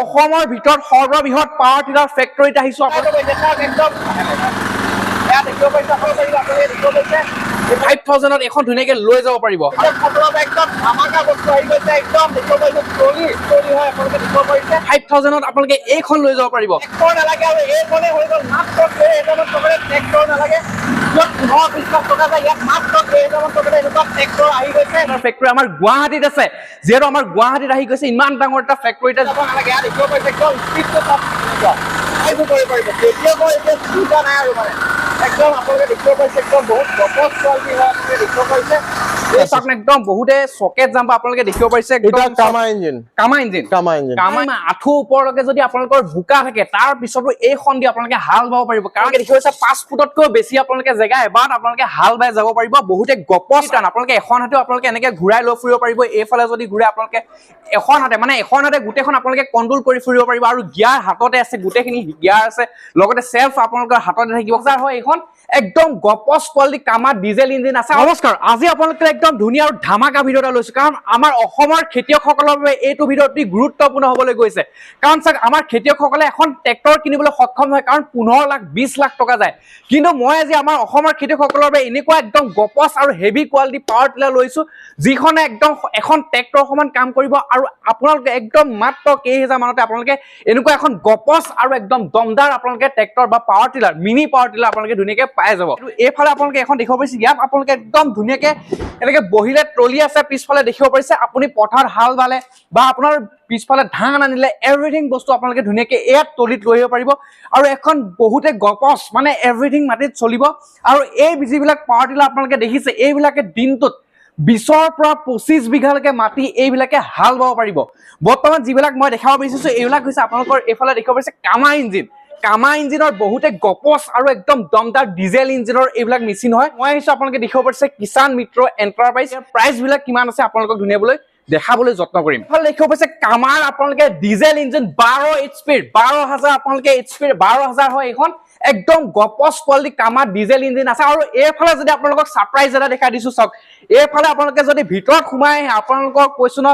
অসমৰ ভিতৰত সৰ্ববৃহৎ পাৱাৰ টিলাৰ ফেক্টৰীত আহিছো একদম 5,000 এখন ধুনীয়াকে লৈ যাব পাৰিব একদম ধামাকা বস্তু আহি গৈছে একদম 5,000 আপোনালোকে এইখন লৈ যাব পাৰিব ট্ৰেক্টৰ নালাগে আৰু এইখনে হৈ গ'ল মাত্ৰ 3,000 টকাৰে ট্ৰেক্টৰ নালাগে ফেক্টৰী আমাৰ গুৱাহাটীত আছে যিহেতু আমাৰ গুৱাহাটীত আহি গৈছে ইমান ডাঙৰ এটা ফেক্টৰী এটা যাব নালাগে আৰু দেখিব পাইছে একদম স্পীডটো সব আইব কৰিব পাৰিব তেতিয়া মই এতিয়া চিন্তা নাই আৰু মানে একদম আপোনালোকে দেখিব পাইছে একদম বহুত গপচ কোৱালিটি হয় আপোনালোকে দেখিব পাইছে একদম বহুতে চকেট জাম্প আপোনালোকে দেখিব পাইছে এটা কামা ইঞ্জিন আঁঠু ওপৰলৈকে যদি আপোনালোকৰ বোকা থাকে তাৰ পিছতো এইখন দি আপোনালোকে হাল বাব পাৰিব কাৰণ দেখিব পাইছে 5 ফুটতকৈ বেছি আপোনালোকে জেগা এবাৰ আপোনালোকে হাল বাই যাব পাৰিব বহুতে গপচ টান আপোনালোকে এখন হাতে আপোনালোকে এনেকে ঘূৰাই লৈ ফুৰিব পাৰিব এইফালে যদি ঘূৰে আপোনালোকে এখন হাতে গোটেইখন আপোনালোকে কন্ট্ৰোল কৰি ফুৰিব পাৰিব আৰু গিয়াৰ হাততে আছে গোটেইখিনি গিয়াৰ আছে লগতে সেলফ আপোনালোকৰ হাততে থাকিব যাৰ হয় এইখন একদম গপচ কোৱালিটি কামা ডিজেল ইঞ্জিন আছে নমস্কাৰ আজি আপোনালোকে একদম ধুনীয়া আৰু ধামাকা ভিডিও এটা লৈছো কাৰণ আমাৰ অসমৰ খেতিয়কসকলৰ বাবে এইটো ভিডিও অতি গুৰুত্বপূৰ্ণ হ'বলৈ গৈছে কাৰণ চাওক আমাৰ খেতিয়কসকলে এখন ট্ৰেক্টৰ কিনিবলৈ সক্ষম হয় কাৰণ 15 লাখ 20 লাখ টকা যায় কিন্তু মই আজি আমাৰ অসমৰ খেতিয়কসকলৰ বাবে এনেকুৱা একদম গপচ আৰু হেভি কোৱালিটি পাৱাৰ টিলাৰ লৈছো যিখনে একদম এখন ট্ৰেক্টৰ সমান কাম কৰিব আৰু আপোনালোকে একদম মাত্ৰ কেইহাজাৰ মানতে আপোনালোকে এনেকুৱা এখন গপচ আৰু একদম দমদাৰ আপোনালোকে ট্ৰেক্টৰ বা power tiller mini power tiller আপোনালোকে ধুনীয়াকে পাই যাব এইফালে আপোনালোকে এখন দেখিব পাৰিছে ইয়াত আপোনালোকে একদম ধুনীয়াকে এনেকে বহিলে ট্ৰলি আছে পিছফালে দেখিব পাৰিছে আপুনি পথাৰত হাল বালে বা আপোনাৰ পিছফালে ধান আনিলে এভৰিথিং বস্তু আপোনালোকে ধুনীয়াকে ইয়াত ট্ৰলিত লৈ আহিব পাৰিব আৰু এখন বহুতে গপচ মানে এভৰিথিং মাটিত চলিব আৰু এই যিবিলাক পাৱাৰ টিলাৰ আপোনালোকে দেখিছে এইবিলাকে দিনটোত 20 পৰা 25 বিঘালৈকে মাটি এইবিলাকে হাল বাব পাৰিব বৰ্তমান যিবিলাক মই দেখাব বিচাৰিছো এইবিলাক হৈছে আপোনালোকৰ এইফালে দেখিব পাৰিছে কামা ইঞ্জিনৰ বহুতে গপচ আৰু একদম দমদাৰ ডিজেল ইঞ্জিনৰ এইবিলাক মেচিন হয় মই আহিছো আপোনালোকে দেখিব পাৰিছে কিষাণ মিত্ৰ এন্টাৰপ্ৰাইজ প্ৰাইচ বিলাক কিমান আছে আপোনালোকক ধুনীয়াবলৈ দেখাবলৈ যত্ন কৰিম ভাল দেখিব পাইছে কামাৰ আপোনালোকে ডিজেল ইঞ্জিন 12 এইচপি 12000 আপোনালোকে এইচপি 12000 হয় এখন একদম গপচ কোৱালিটি কামাৰ ডিজেল ইঞ্জিন আছে আৰু এইফালে যদি আপোনালোকক সাৰপ্ৰাইজ এটা দেখা দিছো চাওক এইফালে আপোনালোকে যদি ভিতৰত সোমাই আপোনালোকক কৈছো ন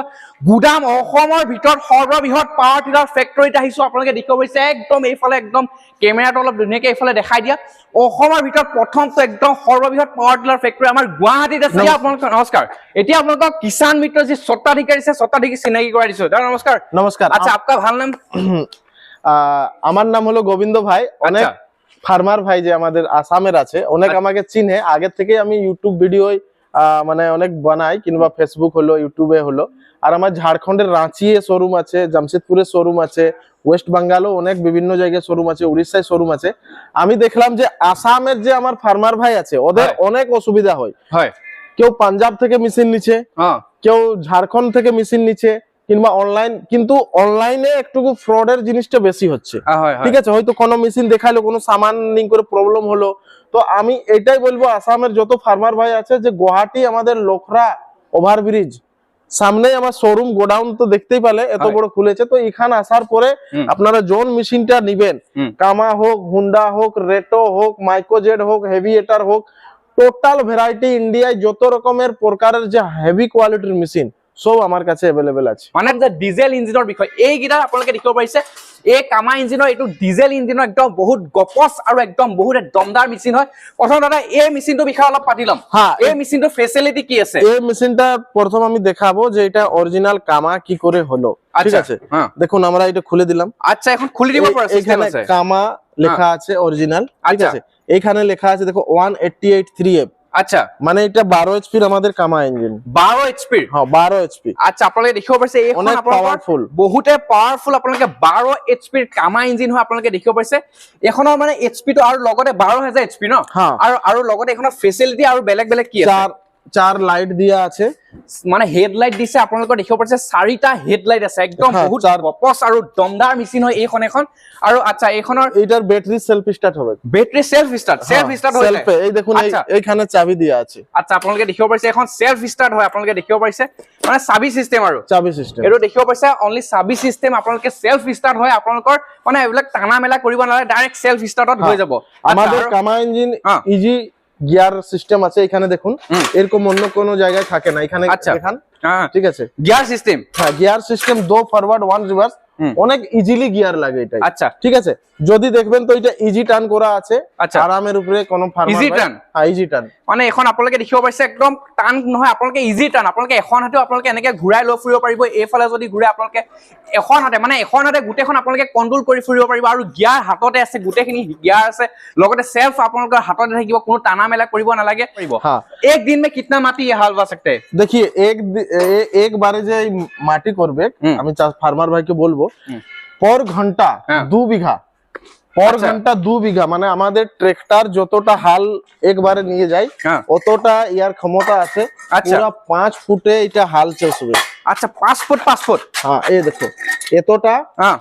গুদাম অসমৰ ভিতৰত সৰ্ববৃহৎ পাৱাৰ টিলাৰ ফেক্টৰীত আহিছো আপোনালোকে দেখিব পাইছে একদম এইফালে একদম কেমেৰাটো অলপ ধুনীয়াকে এইফালে দেখাই দিয়া অসমৰ ভিতৰত প্ৰথমটো একদম সৰ্ববৃহৎ পাৱাৰ টিলাৰ ফেক্টৰী আমাৰ গুৱাহাটীত আছে আপোনালোক নমস্কাৰ এতিয়া আপোনালোকক কিষাণ মিত্ৰ যি স্বত্বাধিকাৰী আছে স্বত্বাধিকাৰী চিনাকি কৰাই দিছো দাদা নমস্কাৰ আচ্ছা आपका ভাল নাম আমার নাম হলো গোবিন্দ ভাই অনেক ফার্মার ভাই যে আমাদের আসামের আছে অনেক আমাকে চিনে আগে থেকে আমি ইউটিউব ভিডিও মানে অনেক বানাই কিংবা ফেসবুক হলো ইউটিউবে হলো আর আমার ঝাড়খণ্ডের রাঁচি শোরুম আছে জামশেদপুরে শোরুম আছে ওয়েস্ট বেঙ্গলও অনেক বিভিন্ন জায়গায় শোরুম আছে উড়িষ্যায় শোরুম আছে আমি দেখলাম যে আসামের যে আমার ফার্মার ভাই আছে ওদের অনেক অসুবিধা হয় কেউ পাঞ্জাব থেকে মেশিন নিচ্ছে কেউ ঝাড়খণ্ড থেকে মেশিন নিচ্ছে কিংবা অনলাইন কিন্তু অনলাইনে একটু ফ্রডের জিনিসটা বেশি হচ্ছে ঠিক আছে হয়তো কোনো মেশিন দেখাইলো কোনো সামান লিংক করে প্রবলেম হলো তো আমি এটাই বলবো আসামের যত ফার্মার ভাই আছে যে গুয়াহাটি আমাদের লোখরা ওভারব্রিজ সামনেই আমার শোরুম গোডাউন তো দেখতেই পেলে এত বড় খুলেছে তো এখানে আসার পরে আপনারা জোন মেশিনটা নেবেন কামা হোক হুন্ডা হোক রেটো হোক মাইক্রোজেড হোক হেভিয়েটার হোক টোটাল ভ্যারাইটি ইন্ডিয়ায় যত রকমের প্রকারের যে হেভি কোয়ালিটির মেশিন সব আমার কাছে अवेलेबल আছে মানে যে ডিজেল ইঞ্জিনৰ বিষয় এই গিটাৰ আপোনালোকে দেখিব পাৰিছে এই কামা ইঞ্জিনৰ এটো ডিজেল ইঞ্জিনৰ একদম বহুত গপচ আৰু একদম বহুত দমদাৰ মেচিন হয় প্ৰথম দাদা এই মেচিনটো বিষয় অলপ পাতিলাম এই মেচিনটো ফেসিলিটি কি আছে এই মেচিনটা প্রথম আমি দেখাবো যে এটা অরিজিনাল কামা কি করে হলো ঠিক আছে দেখুন আমরা এটা খুলে দিলাম আচ্ছা এখন খুলে দিব পারো সিস্টেম আছে কামা লেখা আছে অরিজিনাল ঠিক আছে এখানে লেখা আছে দেখো 188 3F আচ্ছা মানে এটা 12 এইচপি আমাদের কামা ইঞ্জিন 12 এইচপি হ্যাঁ 12 এইচপি আচ্ছা আপোনালোকে দেখিব পাৰিছে এই অনেক পাওয়াৰফুল বহুতে পাওয়াৰফুল আপোনালোকে 12 এইচপি কামা ইঞ্জিন হয় আপোনালোকে দেখিব পাৰিছে এখনৰ মানে এইচপি তো আৰু লগতে 12000 এইচপি ন আৰু লগতে এখনৰ ফেসিলিটি আৰু বেলেগ বেলেগ কি আছে চাৰ লাইট দিয়া আছে মানে হেডলাইট দিছে আপোনালোকে দেখিব পাৰিছে চাৰিটা হেডলাইট আছে একদম বহুত গপচ আৰু দমদাৰ মেচিন হয় এইখন এখন আৰু আচ্ছা এইখনৰ এটার ব্যাটারি সেলফ স্টার্ট হবে ব্যাটারি সেলফ স্টার্ট হয় এই দেখুন এইখানে চাবি দিয়া আছে আচ্ছা আপোনালোকে দেখিব পাৰিছে এখন সেলফ স্টাৰ্ট হয় আপোনালোকে দেখিব পাৰিছে মানে চাবি সিস্টেম আৰু চাবি সিস্টেম এটো দেখিব পাৰিছে অনলি চাবি সিস্টেম আপোনালোকে সেলফ স্টাৰ্ট হয় আপোনালোকৰ মানে এইবিলাক টানা মেলা কৰিব নালাগে ডাইৰেক্ট সেলফ স্টার্টত হৈ যাব আমাদের কামা ইঞ্জিন ইজি গিয়ার সিস্টেম আছে এখানে দেখুন এরকম অন্য কোন জায়গায় থাকে না এখানে দেখেন ঠিক আছে গিয়ার সিস্টেম হ্যাঁ গিয়ার সিস্টেম 2 ফরওয়ার্ড 1 রিভার্স অনেক ইজিলি গিয়ার লাগে এটা। আচ্ছা ঠিক আছে, যদি দেখবেন তো এটা ইজি টার্ন করা আছে। আচ্ছা আরামের উপরে কোনো ফার্মার ইজি টার্ন, হ্যাঁ ইজি টার্ন মানে এখন আপোনালোকে দেখিব পাইছে একদম টান নহয়, আপোনালোকে ইজি টান, আপোনালোকে এখন হাতেও আপোনালোকে এনেকে ঘূৰাই লৈ ফুৰিব পাৰিব। এইফালে যদি ঘূৰে আপোনালোকে এখন হাতে মানে এখন হাতে গোটেইখন আপোনালোকে কন্ট্ৰোল কৰি ফুৰিব পাৰিব। আৰু গিয়াৰ হাততে আছে, গোটেইখিনি গিয়াৰ আছে, লগতে সেলফ আপোনালোকৰ হাততে থাকিব, কোনো টানা মেলা কৰিব নালাগে। हाँ एक दिन में कितना माटी ये हाल बा सकते हैं? देखिए एक बारे যে মাটি করবে, আমি ফার্মার ভাইকে বলবো পর ঘন্টা 2 বিঘা, পর ঘন্টা 2 বিঘা, মানে আমাদের ট্রেক্টর যতটা হাল একবারে নিয়ে যায় অতটা ইয়ার ক্ষমতা আছে। পুরো 5 ফুটে এটা হাল চষবে। আচ্ছা 5 ফুট 5 ফুট, হ্যাঁ এই দেখো এতটা, হ্যাঁ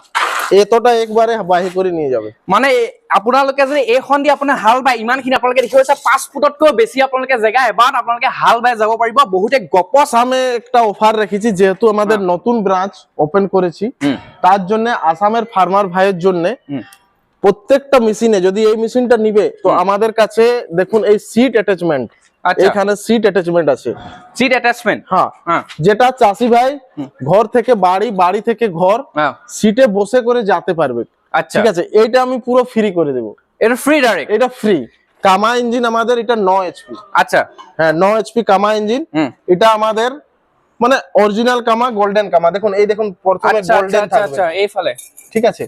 এতটা একবারে বাহি করে নিয়ে যাবে। মানে আপোনালোকে যদি এইখন দি আপোনাৰ হাল বাই ইমানখিনি আপোনালোকে দেখি পাইছে 5 ফুটতকৈ বেছি আপোনালোকে জেগা এবাৰ আপোনালোকে হাল বাই যাব পাৰিব। বহুতে গপচ আসামে একটা অফার রেখেছি, যেহেতু আমাদের নতুন ব্রাঞ্চ ওপেন করেছি, তার জন্য আসামের ফার্মার ভাইয়ের জন্য প্রত্যেকটা মেশিনে যদি এই মেশিনটা নিবে তো আমাদের কাছে দেখুন এই সিট অ্যাটাচমেন্ট, এখানে সিট অ্যাটাচমেন্ট আছে। সিট অ্যাটাচমেন্ট, হ্যাঁ যেটা চাষি ভাই ঘর থেকে বাড়ি, বাড়ি থেকে ঘর সিটে বসে করে যেতে পারবে। আচ্ছা ঠিক আছে, এইটা আমি পুরো ফ্রি করে দেব। এটা ফ্রি ডাইরেক্ট? এটা ফ্রি। কামা ইঞ্জিন আমাদের, এটা 9 এইচপি। আচ্ছা হ্যাঁ 9 এইচপি কামা ইঞ্জিন। এটা আমাদের মানে অরিজিনাল কামা, গোল্ডেন কামা। দেখুন এই দেখুন প্রথমে গোল্ডেন থাকবে। আচ্ছা এই ফলে ঠিক আছে,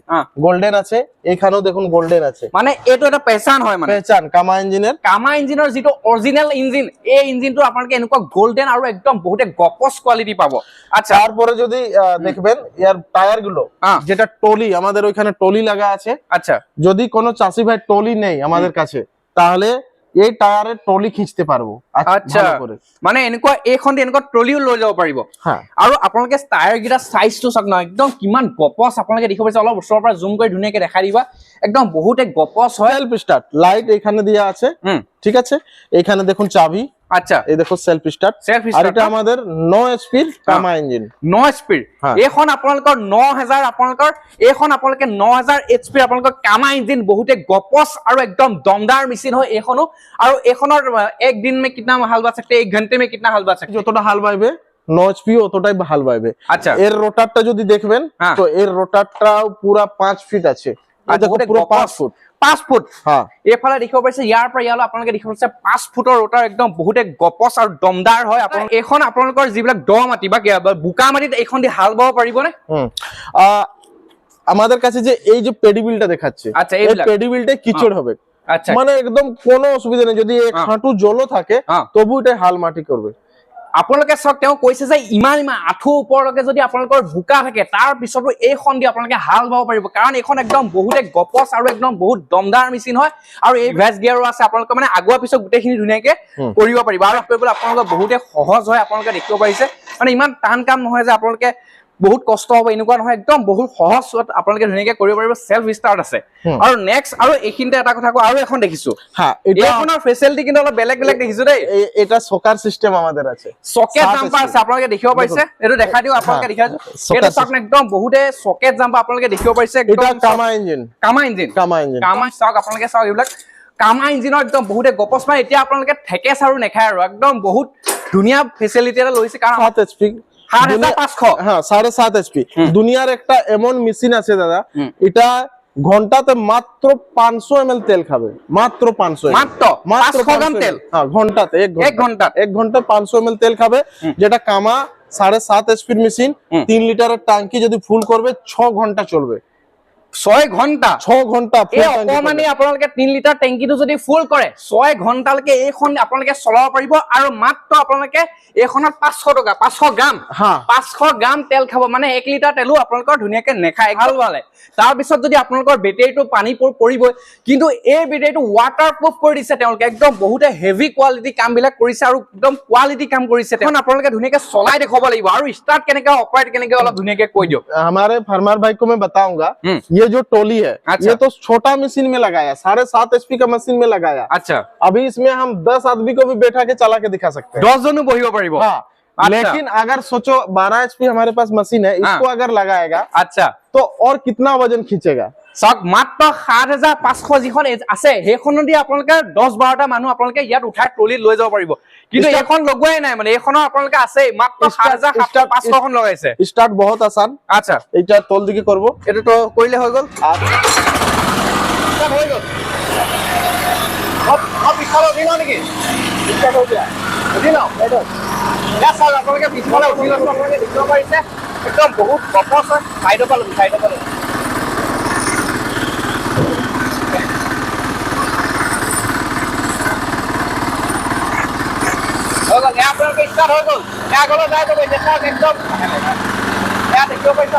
গোল্ডেন আছে, এখানেও দেখুন গোল্ডেন আছে। মানে এটো এটা পেছান হয়, মানে পেছান কামা ইঞ্জিনের। কামা ইঞ্জিনৰ যেটো অৰিজিনাল ইঞ্জিন, এই ইঞ্জিনটো আপোনালোকে এনেকুৱা গোল্ডেন আৰু একদম বহুতে গপচ কোৱালিটি পাব। আচ্ছা তারপরে যদি দেখবেন ইয়ার টায়ার গুলো, যেটা টলি আমাদের ওইখানে টলি লাগা আছে। আচ্ছা যদি কোনো চাষি ভাই টলি নেই আমাদের কাছে, তাহলে এই টায়ারের টলি খিঁচতে পারবো। আচ্ছা মানে এনেকুৱা এইখন এনেকুৱা ট্ৰলিও লৈ যাব পাৰিব। আৰু আপোনালোকে টায়াৰ গিটা সাইজটো চাওক না, একদম কিমান গপচ আপোনালোকে দেখিব পাইছে। অলপ ওচৰৰ পৰা জুম কৰি ধুনীয়াকে দেখাই দিবা, একদম বহুতে গপচ হয়। সেলফ স্টার্ট লাইট এখানে দেয়া আছে। ঠিক আছে, এখানে দেখুন চাবি। আচ্ছা এই দেখো সেলফ স্টার্ট। আর এটা আমাদের 9 এইচপি কামা ইঞ্জিন। 9 এইচপি এইখন আপোনালোকৰ 9000, আপোনালোকৰ এইখন আপোনালোকে 9000 এইচপি আপোনালোকৰ কামা ইঞ্জিন, বহুতে গপচ আৰু একদম দমদাৰ মেচিন হয় এইখনো। আৰু এইখনৰ এক দিন মে কিতনা হাল বা सकते, এক ঘন্টে মে কিতনা হাল বা सकते? যতটা হাল বাইবে 9 এইচপি অতটাই হাল বাইবে। আচ্ছা এর রোটারটা যদি দেখবেন তো এর রোটারটাও পুরো 5 ফিট আছে। দেখো পুরো 5 ফুট। 5 ফুট, হ্যাঁ এইফালে দেখিব পাইছে ইয়াৰ পৰা ইয়ালৈ আপোনালোকে দেখিব পাইছে 5 ফুটৰ ৰোটাৰ, একদম বহুতে গপচ আৰু দমদাৰ হয়। আপোনালোকে এইখন আপোনালোকৰ যিবিলাক দ মাটি বা বোকা মাটিত এইখন দি হাল বাব পাৰিবনে? আমাদের কাছে যে এই যে পেডিবিলটা দেখাচ্ছে, আচ্ছা এই পেডিবিলটা কিচড় হবে। আচ্ছা মানে একদম কোনো অসুবিধা নেই, যদি এক হাঁটু জলও থাকে তবু এটা হাল মাটি করবে। আপোনালোকে চাওক, তেওঁ কৈছে যে ইমান আঁঠু ওপৰলৈকে যদি আপোনালোকৰ বোকা থাকে, তাৰ পিছতো এইখন দি আপোনালোকে হাল বাব পাৰিব, কাৰণ এইখন একদম বহুতে গপচ আৰু একদম বহুত দমদাৰ মেচিন হয়। আৰু এই ভেজ গিয়াৰো আছে, আপোনালোকে মানে আগুৱা পিছত গোটেইখিনি ধুনীয়াকে কৰিব পাৰিব। আৰু কৰিবলৈ আপোনালোকৰ বহুতে সহজ হয়, আপোনালোকে দেখিব পাৰিছে। মানে ইমান টান কাম নহয় যে আপোনালোকে বহুত কষ্ট হ'ব, এনেকুৱা নহয়, একদম বহুত সহজ আপোনালোকে ধুনীয়াকে কৰিব পাৰিব। সেলফ স্টাৰ্ট আছে। আৰু নেক্সট আৰু এইখিনিতে এটা কথা কওঁ, আৰু এখন দেখিছো, হ্যাঁ এইখনৰ ফেচিলিটি কিন্তু অলপ বেলেগ বেলেগ দেখিছো দেই। এটা সকাৰ সিস্টেম আমাদেৰ আছে, সকেট জাম্পাৰ আছে, আপোনালোকে দেখিব পাইছে। এইটো দেখাই দিও, আপোনালোকে দেখাই দিও। এইটো চাওক একদম বহুতে সকেট জাম্পাৰ আপোনালোকে দেখিব পাইছে। এটা কামা ইঞ্জিন। কামা ইঞ্জিন, কামা ইঞ্জিন, কামা চাওক, আপোনালোকে চাওক এইবিলাক কামা ইঞ্জিনৰ একদম বহুতে গপচ। মানে এতিয়া আপোনালোকে ঠেকেচ আৰু নেখায় আৰু একদম বহুত ধুনীয়া ফেচিলিটি এটা লৈছে। কাৰণ 7 এইচপি, 7500, হ্যাঁ 7.5 এইচপি দুনিয়ার একটা এমন মেশিন আছে দাদা, এটা ঘন্টাতে মাত্র 500 ml তেল খাবে। মাত্র 500 মাত্র 500 গ্রাম তেল। হ্যাঁ ঘন্টাতে, এক ঘন্টা 500 ml তেল খাবে। যেটা কামা 7.5 এইচপির মেশিন, 3 লিটারের ট্যাঙ্কি যদি ফুল করবে 6 ঘন্টা চলবে। 6 ঘন্টা, 6 ঘন্টা মানে আপোনালোকে 3 লিটাৰ টেংকিটো যদি ফুল কৰে 6 ঘন্টালৈকে এইখন আপোনালোকে চলাব পাৰিব। আৰু মাত্ৰ আপোনালোকে এইখনত 500 টকা, 500 গ্ৰাম, 500 গ্ৰাম তেল খাব। মানে 1 লিটাৰ তেলো আপোনালোকৰ ধুনীয়াকে নেখায় ভাল ভালে। তাৰপিছত যদি আপোনালোকৰ বেটেৰীটো পানী পৰিবই, কিন্তু এই বেটেৰীটো ৱাটাৰ প্ৰুফ কৰি দিছে তেওঁলোকে। একদম বহুতে হেভি কোৱালিটি কামবিলাক কৰিছে আৰু একদম কোৱালিটি কাম কৰিছে। এখন আপোনালোকে ধুনীয়াকে চলাই দেখাব লাগিব। আৰু ষ্টাৰ্ট কেনেকে অপাৰেট কেনেকে অলপ ধুনীয়াকে কৈ দিয়ক। हमारे फार्मर भाई को मैं बताऊंगा, ये जो टोली है ये तो छोटा मशीन में लगाया, 7.5 एचपी का मशीन में लगाया। अच्छा अभी इसमें हम 10 आदमी को भी बैठा के चला के दिखा सकते हैं, 10 जन बहिब परिब। हाँ लेकिन अगर सोचो 12 एचपी हमारे पास मशीन है, इसको अगर लगाएगा अच्छा तो और कितना वजन खींचेगा। চাওক মাত্ৰ ৭৫০০ যিখন আছে সেইখনো দি আপোনালোকে ১০-১২টা মানুহ আপোনালোকে ইয়াত উঠাই ট্ৰলিত লৈ যাব পাৰিব কিন্তু এইখন লগোৱাই নাই মানে এইখনৰ আপোনালোকে আছে মাত্ৰ ৭৫০০খন লগাইছে স্টাৰ্ট বহুত আসান আচ্ছা এইটা তোল দিকে কৰব এটা তো কৰিলে হৈ গ'ল স্টার্ট হৈ গ'ল अब পিছফালে উঠি লওঁ নেকি স্টার্ট হয়ে যায় উঠি লওঁ ইয়াত চাওক আপোনালোকে পিছফালে উঠি লৈছো আপোনালোকে দেখিব পাৰিছে একদম বহুত গপচ হয় চাইডৰ পৰা হৈ গ'ল এয়া আপোনালোকে ষ্টাৰ্ট হৈ গ'ল এয়া আগলৈ যাই যাব এতিয়া চাওক একদম এয়া দেখিব পাৰিছে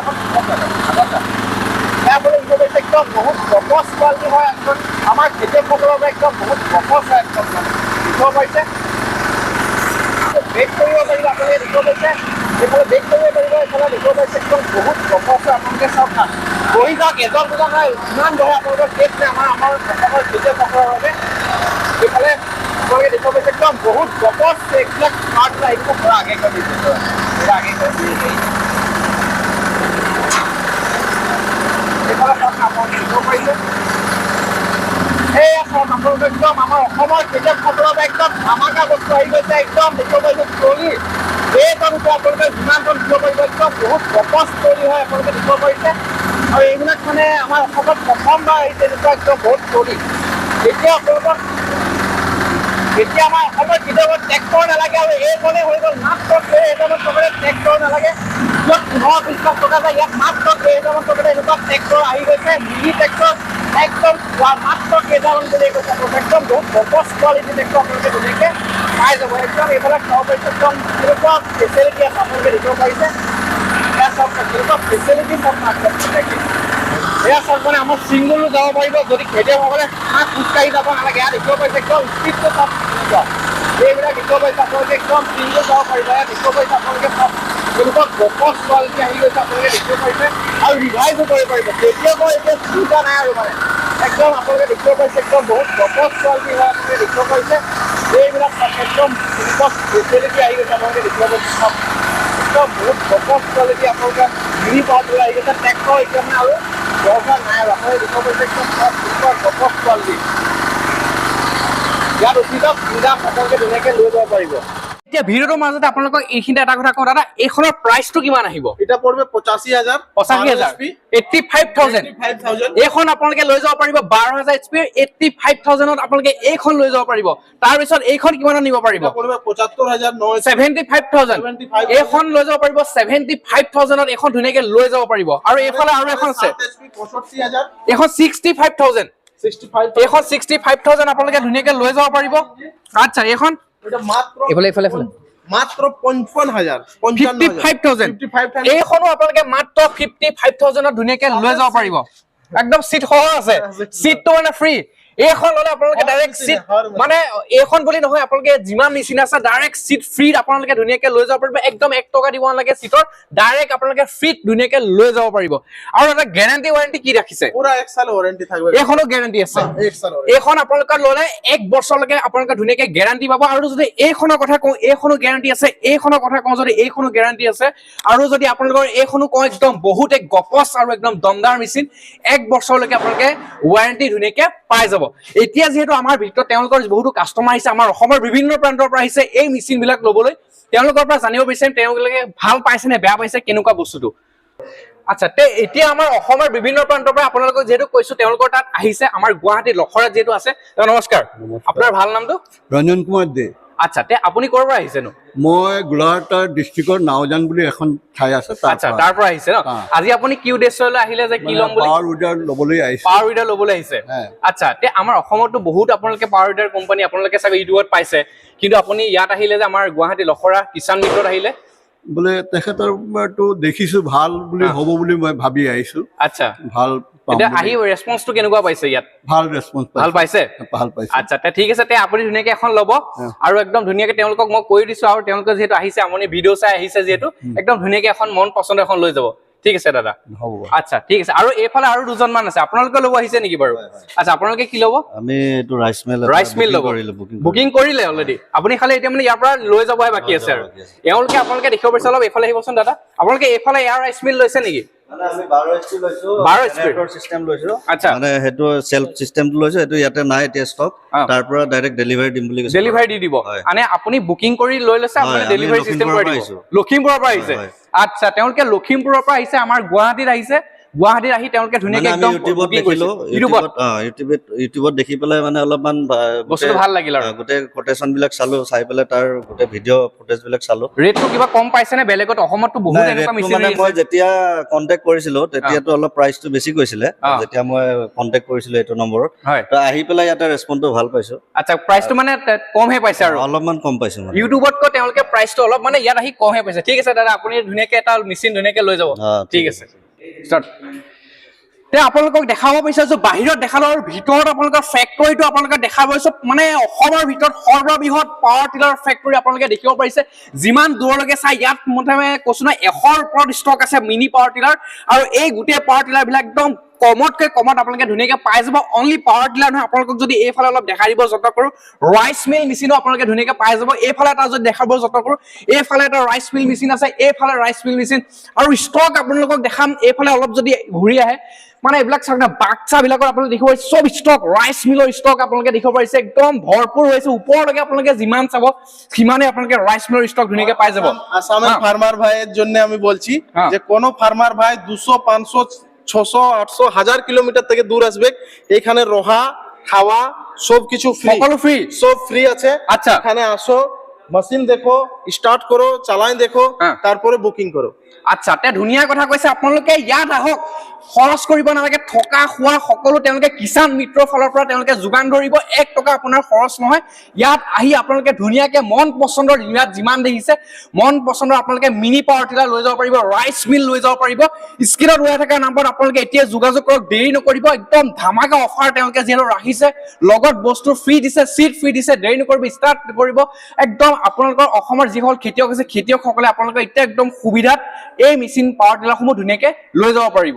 এয়া বোলে দেখিব পাৰিছে একদম বহুত গপচ কোৱালিটি হয় একদম আমাৰ খেতিয়কসকলৰ বাবে একদম বহুত গপচ হয় একদম দেখিব পাৰিছে বেক কৰিব পাৰিব আপোনালোকে দেখিব পাৰিছে এইফালে বেক কৰিব পাৰিব এইফালে দেখিব পাৰিছে একদম বহুত গপচ হয় আপোনালোকে চাওক না বহি যাওক এজন দুজন হয় ইমান বহে আপোনালোকৰ কেছ নাই আমাৰ অসমৰ খেতিয়কসকলৰ বাবে এইফালে আপোনালোকে দেখিব পাৰিছে একদম বহুত গপচ এইবিলাক কাৰ্ড আহিব পৰা আগে কৰি দিছে আগে কৰি এইফালে চাওক আপোনালোকে দেখিব পাৰিছে এয়া চাওক আপোনালোকে একদম আমাৰ অসমৰ খেতিয়কসকলৰ বাবে একদম ধামাকা বস্তু আহি গৈছে একদম দেখিব পাৰিছে ট্ৰলি এইখন আপোনালোকে যিমানখন দিব পাৰিব একদম বহুত গপচ ট্ৰলি হয় আপোনালোকে দেখিব পাৰিছে আৰু এইবিলাক মানে আমাৰ অসমত প্ৰথমবাৰ আহিছে এনেকুৱা একদম বহুত ট্ৰলি এতিয়া আপোনালোকক এতিয়া আমাৰ অসমত কেতিয়াবা ট্ৰেক্টৰ নালাগে আৰু এইখনে হৈ গ'ল মাত্ৰ ৬০০০ টকাৰে ট্ৰেক্টৰ নালাগে য'ত ১৫-২০ লাখ টকা যায় ইয়াত মাত্ৰ ৬০০০ টকাৰে এনেকুৱা ট্ৰেক্টৰ আহি গৈছে মিনি ট্ৰেক্টৰ একদম মাত্ৰ কেইটামান বুলি কৈছে একদম বহুত গপচ কোৱালিটি ট্ৰেক্টৰ আপোনালোকে ধুনীয়াকৈ পাই যাব একদম এইফালে চাব পাৰিছে একদম কেনেকুৱা ফেচিলিটি আছে আপোনালোকে দেখিব পাৰিছে এয়া চাওক কেনেকুৱা ফেচিলিটি চব এয়া চাওক মানে আমাৰ ছিংগলো যাব পাৰিব যদি খেতিয়কসকলে খোজকাঢ়ি যাব নালাগে এয়া দেখিব পাৰিছে একদম স্পীডটো চব এইবিলাক দেখিব পাৰিছে আপোনালোকে একদম ছিংগল যাব পাৰিব এয়া দেখিব পাৰিছে আপোনালোকে চব কেনেকুৱা গপচ কোৱালিটি আহি গৈছে আপোনালোকে দেখিব পাৰিছে আৰু ৰিভাইজো কৰিব পাৰিব খেতিয়কৰ এতিয়া চিন্তা নাই আৰু মানে একদম আপোনালোকে দেখিব পাৰিছে একদম বহুত গপচ কোৱালিটি হয় আপোনালোকে দেখিব পাৰিছে এইবিলাক একদম কেনেকুৱা ফেচিলিটি আহি গৈছে আপোনালোকে দেখিব পাৰিছে চব একদম বহুত গপচ কোৱালিটি আপোনালোকে মিনি পাৱাৰটো আহি গৈছে ট্ৰেক্টৰ এতিয়া মানে আৰু দৰকাৰ নাই আৰু আপোনালোকে দেখিব পাৰিছে একদম চব কেনেকুৱা গপচ কোৱালিটি ইয়াত উঠি যাওক বিন্দাছ আপোনালোকে ধুনীয়াকৈ লৈ যাব পাৰিব এতিয়া ভিডিঅ'টোৰ মাজতে আপোনালোকক এইখিনিতে এটা কথা কওঁ দাদা এইখনৰ প্ৰাইচটো কিমান আহিব এটা পড়বে ৮৫,০০০ 85,000 এইখন আপোনালোকে লৈ যাব পাৰিব ১২,০০০ HP 85,000ত আপোনালোকে এইখন লৈ যাব পাৰিব তাৰপিছত এইখন কিমানত নিব পাৰিব পড়বে ৭৫,৯০০ 75,000 এইখন লৈ যাব পাৰিব 75,000ত এইখন ধুনীয়াকৈ লৈ যাব পাৰিব আৰু এইফালে আৰু এখন আছে ৬৫,০০০ এইখন 65,000 65 এইখন 65,000 আপোনালোকে ধুনীয়াকৈ লৈ যাব পাৰিব আচ্ছা এইখন এটা মাত্ৰ এইফালে মাত্ৰ ৫৫,০০০ 55,000 এইখনো আপোনালোকে মাত্ৰ 55,000ত ধুনীয়াকৈ লৈ যাব পাৰিব একদম সিট সহ আছে সিটটো মানে ফ্ৰী এইখন ললে আপোনালোকে ডাইৰেক্ট সিট মানে এইখন বুলি নহয় আপোনালোকে যিমান মেচিন আছে ডাইৰেক্ট সিট ফ্ৰী আপোনালোকে ধুনীয়াকৈ লৈ যাব পাৰিব একদম ১ টকা দিব নালাগে সিটৰ ডাইৰেক্ট আপোনালোকে ফ্ৰীত ধুনীয়াকৈ লৈ যাব পাৰিব আৰু এটা গ্যাৰান্টি ওয়াৰেন্টি কি ৰাখিছে পুৰা ১ সাল ওয়াৰেন্টি থাকবে এইখনো গ্যাৰান্টি আছে ১ সাল এইখন আপোনালোকে ললে ১ বছৰলৈকে আপোনালোকে ধুনীয়াকৈ গ্যাৰান্টি পাব আৰু যদি এইখনৰ কথা কওঁ এইখনো গ্যাৰান্টি আছে এইখনৰ কথা কওঁ যদি এইখনো গ্যাৰান্টি আছে আৰু যদি আপোনালোকৰ এইখনো কওঁ একদম বহুত এক গপচ আৰু একদম দমদাৰ মেচিন ১ বছৰলৈকে আপোনালোকে ওয়াৰেন্টি ধুনীয়াকৈ পাই যাব এতিয়া যেহেতু আমাৰ ভিতৰত তেওঁলোকৰ বহুতো কাস্টমাৰ আহিছে আমাৰ অসমৰ বিভিন্ন প্ৰান্তৰ পৰা আহিছে এই মেচিন বিলাক লবলৈ তেওঁলোকৰ পৰা জানিব বিচাৰিম তেওঁলোকে ভাল পাইছে নে বেয়া পাইছে কেনেকুৱা বস্তুটো আচ্ছা তে এতিয়া আমাৰ অসমৰ বিভিন্ন প্ৰান্তৰ পৰা আপোনালোকক যেহেতু কৈছো তেওঁলোকৰ তাত আহিছে আমাৰ গুৱাহাটী লখৰাত যেহেতু আছে নমস্কাৰ আপোনাৰ ভাল নামটো ৰঞ্জন কুমাৰ দে আচ্ছা তে আপুনি ক'ৰ পৰা আহিছে নো মই গোলাঘাট ডিষ্ট্ৰিক্টৰ নাওজান বুলি এখন ঠাই আছে আচ্ছা তাৰ পৰা আহিছে ন আজি আপুনি কি উদ্দেশ্যলৈ আহিলে যে কি ল'ম বুলি পাৱাৰ উইডাৰ ল'বলৈ আহিছে পাৱাৰ উইডাৰ ল'বলৈ আহিছে আচ্ছা তে আমাৰ অসমতো বহুত আপোনালোকে পাৱাৰ উইডাৰ কোম্পানী আপোনালোকে চাগে ইউটিউবত পাইছে কিন্তু আপুনি ইয়াত আহিলে যে আমাৰ গুৱাহাটী লখৰা কিষাণ মিত্ৰত আহিলে বোলে তেখেতৰটো দেখিছো ভাল বুলি হ'ব বুলি মই ভাবি আহিছো আচ্ছা ভাল এটা আহি ৰেসপন্সটো কেনেকুৱা পাইছে ইয়াত ভাল ৰেসপন্স ভাল পাইছে আচ্ছা তে ঠিক আছে তে আপুনি ধুনীয়াকৈ এখন ল'ব আৰু একদম ধুনীয়াকৈ তেওঁলোকক মই কৈ দিছো আৰু তেওঁলোকে যেহেতু আহিছে আপুনি ভিডিঅ' চাই আহিছে যেহেতু একদম ধুনীয়াকৈ এখন মন পছন্দ এখন লৈ যাব ঠিক আছে দাদা আচ্ছা ঠিক আছে আৰু এইফালে আৰু দুজনমান আছে আপোনালোকে ল'ব আহিছে নেকি বাৰু আচ্ছা আপোনালোকে কি ল'ব আমি এইটো ৰাইচ মিল ল'ব বুকিং কৰিলে অলৰেডি আপুনি খালি এতিয়া মানে ইয়াৰ পৰা লৈ যাবহে বাকী আছে আৰু এওঁলোকে আপোনালোকে দেখিব পাৰিছে অলপ এইফালে আহিবচোন দাদা আপোনালোকে এইফালে এয়াৰ ৰাইচ মিল লৈছে নেকি মানে আমি 12 HP লৈছো 12 HP জেনাৰেটৰ চিষ্টেম লৈছো আচ্ছা মানে হেতু সেলফ সিস্টেমটো লৈছো হেতু ইয়াতে নাই এতিয়া ষ্টক তাৰ পৰা ডাইৰেক্ট ডেলিভাৰী দিম বুলি কৈছে ডেলিভাৰী দি দিব মানে আপুনি বুকিং কৰি লৈ লৈছে আপুনি ডেলিভাৰী সিস্টেম কৰি দিব লখিমপুৰৰ পৰা আহিছে আচ্ছা তেওঁলোকে লখিমপুৰৰ পৰা আহিছে আমাৰ গুৱাহাটীত আহিছে গুৱাহাটীত আহি তেওঁলোকে ধুনীয়াকৈ একদম ইউটিউবত দেখিলো ইউটিউবত দেখি পেলাই মানে অলপমান বস্তু ভাল লাগিল আৰু গোটেই কোটেশন বিলাক চালো চাই পেলাই তাৰ গোটেই ভিডিঅ' ফুটেজ বিলাক চালো ৰেটটো কিবা কম পাইছে নে বেলেগত অসমতো বহুত এনেকুৱা মেচিন মানে মই যেতিয়া কন্টাক্ট কৰিছিলো তেতিয়াতো অলপ প্ৰাইচটো বেছি কৈছিলে যেতিয়া মই কন্টাক্ট কৰিছিলো এইটো নম্বৰত তো আহি পেলাই ইয়াতে ৰেছপন্সটো ভাল পাইছো আচ্ছা প্ৰাইচটো মানে কমহে পাইছে আৰু অলপমান কম পাইছো মানে ইউটিউবতকৈ তেওঁলোকে প্ৰাইচটো অলপ মানে ইয়াত আহি কমহে পাইছে ঠিক আছে দাদা আপুনি ধুনীয়াকৈ এটা মেচিন ধুনীয়াকৈ লৈ যাব ঠিক আছে স্টাৰ্ট তে আপোনালোকক দেখাব বিচাৰিছো বাহিৰত দেখালো আৰু ভিতৰত আপোনালোকৰ ফেক্টৰীটো আপোনালোকে দেখা পাইছো মানে অসমৰ ভিতৰত সৰ্ববৃহৎ পাৱাৰ টিলাৰ ফেক্টৰী আপোনালোকে দেখিব পাৰিছে যিমান দূৰলৈকে চাই ইয়াত মুঠতে কৈছো না 100ৰ ওপৰত ষ্টক আছে মিনি পাৱাৰ টিলাৰ আৰু এই গোটেই পাৱাৰ টিলাৰ বিলাক একদম কমতকৈ কমত আপোনালোকে ধুনীয়াকৈ পাই যাব অনলি পাৱাৰ টিলাৰ নহয় আপোনালোকক যদি এইফালে অলপ দেখাই দিব যত্ন কৰো ৰাইচ মিল মেচিনো আপোনালোকে ধুনীয়াকৈ পাই যাব এইফালে এটা যদি দেখাব যত্ন কৰো এইফালে এটা ৰাইচ মিল মেচিন আছে এইফালে ৰাইচ মিল মেচিন আৰু ষ্টক আপোনালোকক দেখাম এইফালে অলপ যদি ঘূৰি আহে মানে এইবিলাক চাওক না বাক্সা বিলাকৰ আপোনালোকে দেখিব পাৰিছে চব ষ্টক ৰাইচ মিলৰ ষ্টক আপোনালোকে দেখিব পাৰিছে একদম ভৰপুৰ হৈছে ওপৰলৈকে আপোনালোকে যিমান চাব সিমানে আপোনালোকে ৰাইচ মিলৰ ষ্টক ধুনীয়াকৈ পাই যাব আসামের ফার্মার ভাইয়ের জন্য আমি বলছি যে কোন ফার্মার ভাই 200 500 600 800 1000 কিলোমিটার থেকে দূর আসবে এখানে রোহা খাওয়া সবকিছু ফ্রি সকলো ফ্রি সব ফ্রি আছে আচ্ছা এখানে আসো মেশিন দেখো স্টার্ট করো চালাই দেখো তারপরে বুকিং করো আচ্ছা তে ধুনীয়া কথা কৈছে আপোনালোকে ইয়াত আহক খৰচ কৰিব নালাগে থকা খোৱা সকলো তেওঁলোকে কিষাণ মিত্ৰৰ ফালৰ পৰা তেওঁলোকে যোগান ধৰিব 1 টকা আপোনাৰ খৰচ নহয় ইয়াত আহি আপোনালোকে ধুনীয়াকৈ মন পছন্দৰ ইয়াত যিমান দেখিছে মন পছন্দৰ আপোনালোকে মিনি পাৱাৰ টিলাৰ লৈ যাব পাৰিব ৰাইচ মিল লৈ যাব পাৰিব স্ক্ৰীনত ওলাই থকা নম্বৰত আপোনালোকে এতিয়া যোগাযোগ কৰক দেৰি নকৰিব একদম ধামাকা অফাৰ তেওঁলোকে যিহেতু ৰাখিছে লগত বস্তু ফ্ৰী দিছে চিট ফ্ৰী দিছে দেৰি নকৰিব ষ্টাৰ্ট কৰিব একদম আপোনালোকৰ অসমৰ যিসকল খেতিয়ক আছে খেতিয়কসকলে আপোনালোকে এতিয়া একদম সুবিধাত এই মেচিন পাৱাৰ টিলাৰসমূহ ধুনীয়াকৈ লৈ যাব পাৰিব